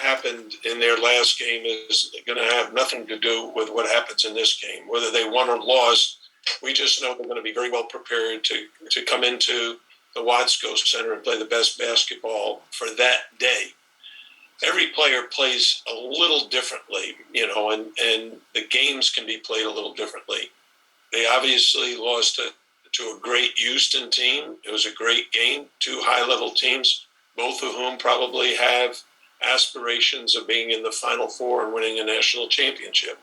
happened in their last game is going to have nothing to do with what happens in this game. Whether they won or lost, we just know they're going to be very well prepared to come into the Watsco Center and play the best basketball for that day. Every player plays a little differently, and the games can be played a little differently. They obviously lost to a great Houston team. It was a great game, two high-level teams, both of whom probably have aspirations of being in the Final Four and winning a national championship.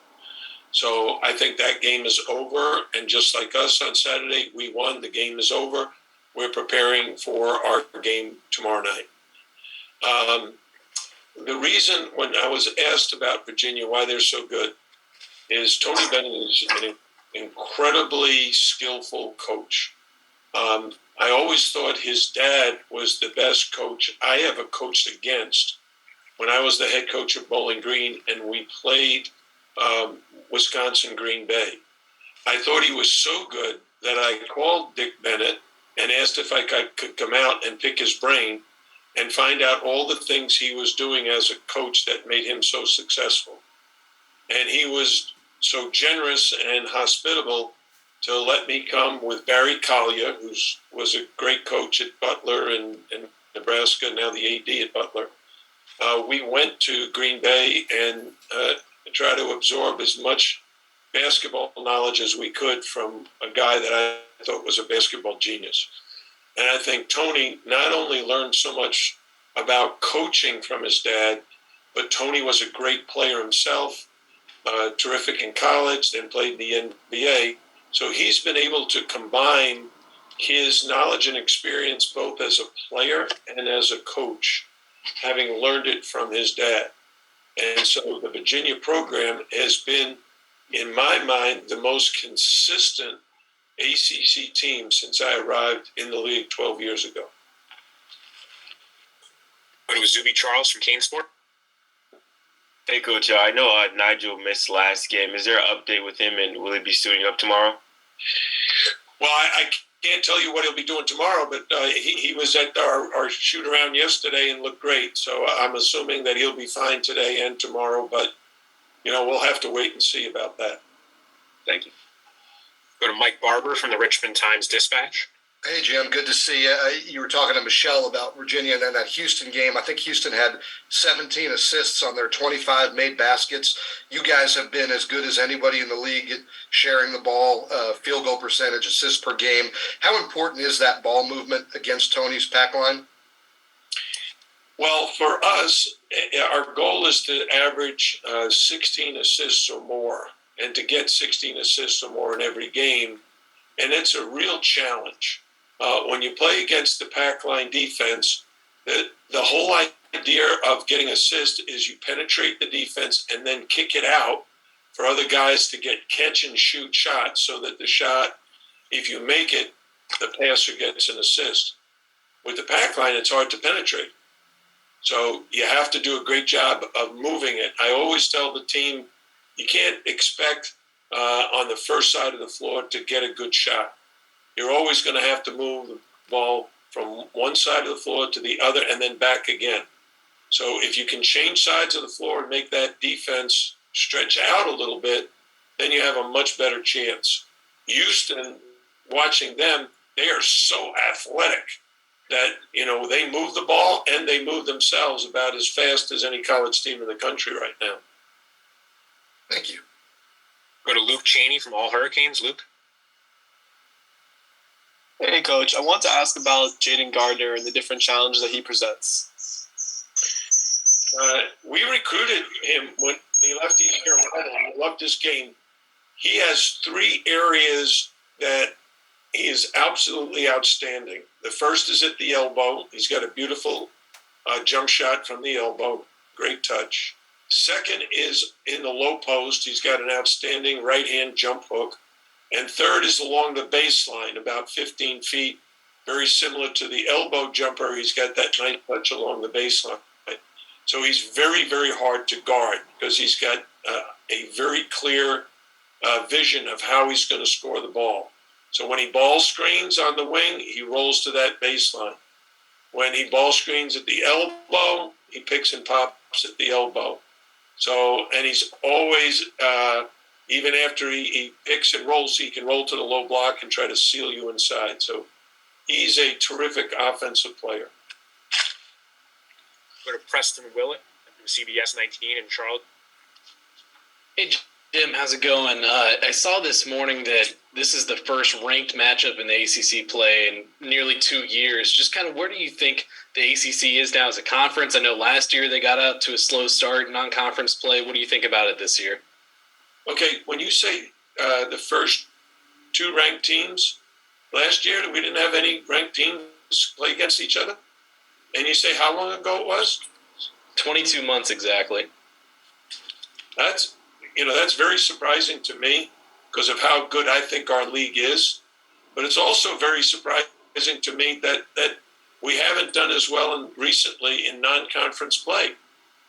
So I think that game is over, and just like us on Saturday, we won. The game is over. We're preparing for our game tomorrow night. The reason when I was asked about Virginia, why they're so good, is Tony Bennett is an incredibly skillful coach. I always thought his dad was the best coach I ever coached against when I was the head coach of Bowling Green and we played Wisconsin Green Bay. I thought he was so good that I called Dick Bennett and asked if I could come out and pick his brain and find out all the things he was doing as a coach that made him so successful. And he was so generous and hospitable to let me come with Barry Collier, who was a great coach at Butler in Nebraska, now the AD at Butler. We went to Green Bay and tried to absorb as much basketball knowledge as we could from a guy that I thought was a basketball genius. And I think Tony not only learned so much about coaching from his dad, but Tony was a great player himself, terrific in college, then played in the NBA. So he's been able to combine his knowledge and experience both as a player and as a coach, having learned it from his dad. And so the Virginia program has been, in my mind, the most consistent ACC team since I arrived in the league 12 years ago. It was Zuby Charles from Canesport. Hey, Coach, I know Nigel missed last game. Is there an update with him, and will he be suiting up tomorrow? Well, I can't tell you what he'll be doing tomorrow, but he was at our shoot-around yesterday and looked great. So I'm assuming that he'll be fine today and tomorrow, but, we'll have to wait and see about that. Thank you. Go to Mike Barber from the Richmond Times-Dispatch. Hey, Jim, good to see you. You were talking to Michelle about Virginia and then that Houston game. I think Houston had 17 assists on their 25 made baskets. You guys have been as good as anybody in the league at sharing the ball, field goal percentage, assists per game. How important is that ball movement against Tony's pack line? Well, for us, our goal is to average 16 assists or more and to get 16 assists or more in every game. And it's a real challenge. When you play against the pack line defense, the whole idea of getting assists is you penetrate the defense and then kick it out for other guys to get catch and shoot shots so that the shot, if you make it, the passer gets an assist. With the pack line, it's hard to penetrate. So you have to do a great job of moving it. I always tell the team, you can't expect on the first side of the floor to get a good shot. You're always going to have to move the ball from one side of the floor to the other and then back again. So if you can change sides of the floor and make that defense stretch out a little bit, then you have a much better chance. Houston, watching them, they are so athletic that, they move the ball and they move themselves about as fast as any college team in the country right now. Thank you. Go to Luke Cheney from All Hurricanes. Luke? Hey, Coach. I want to ask about Jaden Gardner and the different challenges that he presents. We recruited him when he left East Carolina. We loved his game. He has three areas that he is absolutely outstanding. The first is at the elbow. He's got a beautiful jump shot from the elbow. Great touch. Second is in the low post. He's got an outstanding right-hand jump hook. And third is along the baseline, about 15 feet, very similar to the elbow jumper. He's got that nice touch along the baseline. So he's very, very hard to guard because he's got a very clear vision of how he's going to score the ball. So when he ball screens on the wing, he rolls to that baseline. When he ball screens at the elbow, he picks and pops stops at the elbow. So, and he's always, even after he picks and rolls, he can roll to the low block and try to seal you inside. So he's a terrific offensive player. Go to Preston Willett from CBS 19 in Charlotte. Hey, Jim, how's it going? I saw this morning that this is the first ranked matchup in the ACC play in nearly 2 years. Just kind of where do you think the ACC is now as a conference? I know last year they got out to a slow start in non-conference play. What do you think about it this year? Okay, when you say the first 2 ranked teams, last year we didn't have any ranked teams play against each other? And you say how long ago it was? 22 months exactly. That's very surprising to me because of how good I think our league is. But it's also very surprising to me that we haven't done as well recently in non-conference play.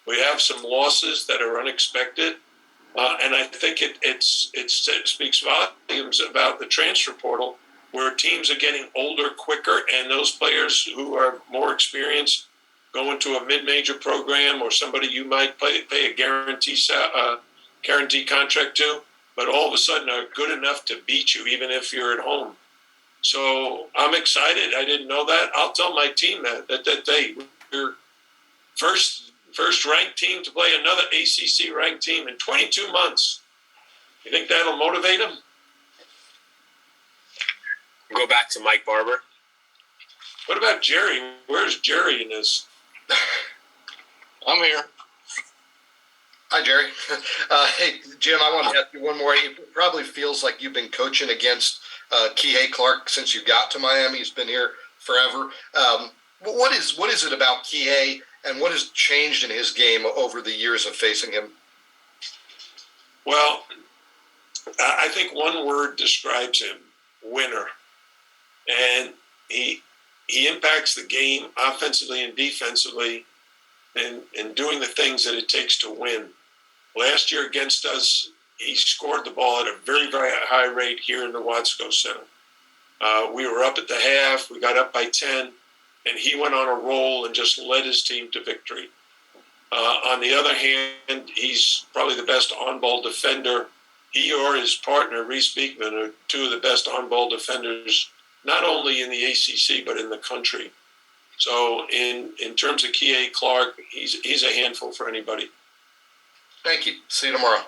We have some losses that are unexpected. And I think it speaks volumes about the transfer portal, where teams are getting older quicker, and those players who are more experienced go into a mid-major program or somebody you might pay a guarantee contract to, but all of a sudden are good enough to beat you even if you're at home. So I'm excited. I didn't know that. I'll tell my team that we're first ranked team to play another ACC ranked team in 22 months. You think that'll motivate them? Go back to Mike Barber. What about Jerry? Where's Jerry in this? I'm here. Hi, Jerry. Hey, Jim, I want to ask you one more. It probably feels like you've been coaching against Kihei Clark since you got to Miami. He's been here forever. What is it about Kihei, and what has changed in his game over the years of facing him? Well, I think one word describes him: winner. And he impacts the game offensively and defensively and doing the things that it takes to win. Last year against us, he scored the ball at a very, very high rate here in the Watsco Center. We were up at the half. We got up by 10, and he went on a roll and just led his team to victory. On the other hand, he's probably the best on-ball defender. He or his partner, Reese Beekman, are 2 of the best on-ball defenders, not only in the ACC, but in the country. So in terms of Kihei Clark, he's a handful for anybody. Thank you. See you tomorrow.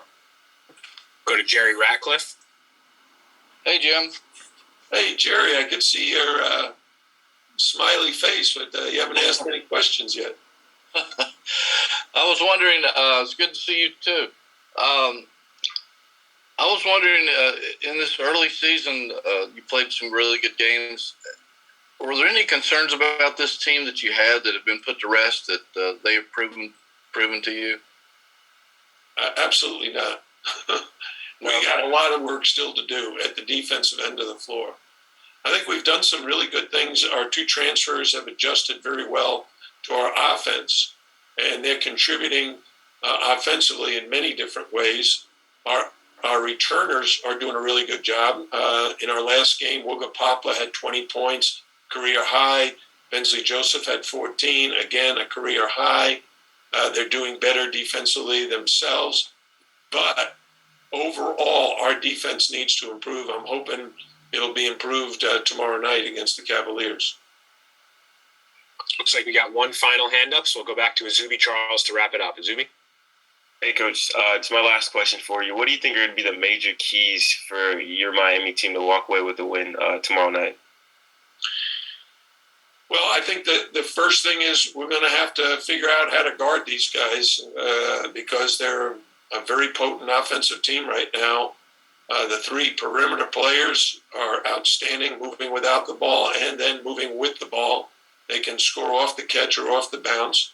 Go to Jerry Ratcliffe. Hey, Jim. Hey, Jerry, I could see your smiley face, but you haven't asked any questions yet. I was wondering, it's good to see you too. I was wondering, in this early season, you played some really good games. Were there any concerns about this team that you had that have been put to rest that they have proven to you? Absolutely not. We got a lot of work still to do at the defensive end of the floor. I think we've done some really good things. Our 2 transfers have adjusted very well to our offense, and they're contributing offensively in many different ways. Our returners are doing a really good job. In our last game, Wooga Poplar had 20 points, career high. Bensley Joseph had 14, again, a career high. They're doing better defensively themselves. But overall, our defense needs to improve. I'm hoping it'll be improved tomorrow night against the Cavaliers. Looks like we got one final hand up, so we'll go back to Azubi Charles to wrap it up. Azubi? Hey, Coach, it's my last question for you. What do you think are going to be the major keys for your Miami team to walk away with the win tomorrow night? Well, I think that the first thing is we're going to have to figure out how to guard these guys because they're a very potent offensive team right now. The 3 perimeter players are outstanding, moving without the ball and then moving with the ball. They can score off the catch or off the bounce.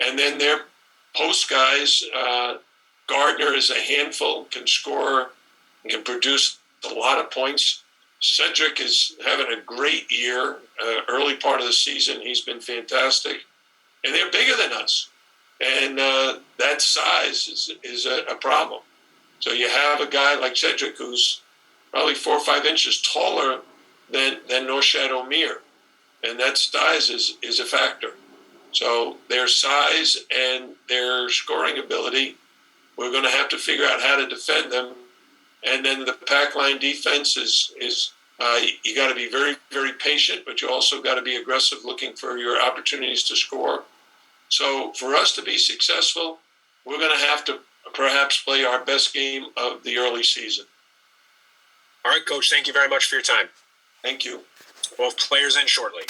And then their post guys, Gardner is a handful, can score and can produce a lot of points. Cedric is having a great year. Early part of the season, he's been fantastic. And they're bigger than us. And that size is a problem. So you have a guy like Cedric who's probably 4 or 5 inches taller than Norshad Omir. And that size is a factor. So their size and their scoring ability, we're going to have to figure out how to defend them. And then the pack line defense is you got to be very, very patient, but you also got to be aggressive looking for your opportunities to score. So for us to be successful, we're going to have to perhaps play our best game of the early season. All right, Coach, thank you very much for your time. Thank you. Both players in shortly.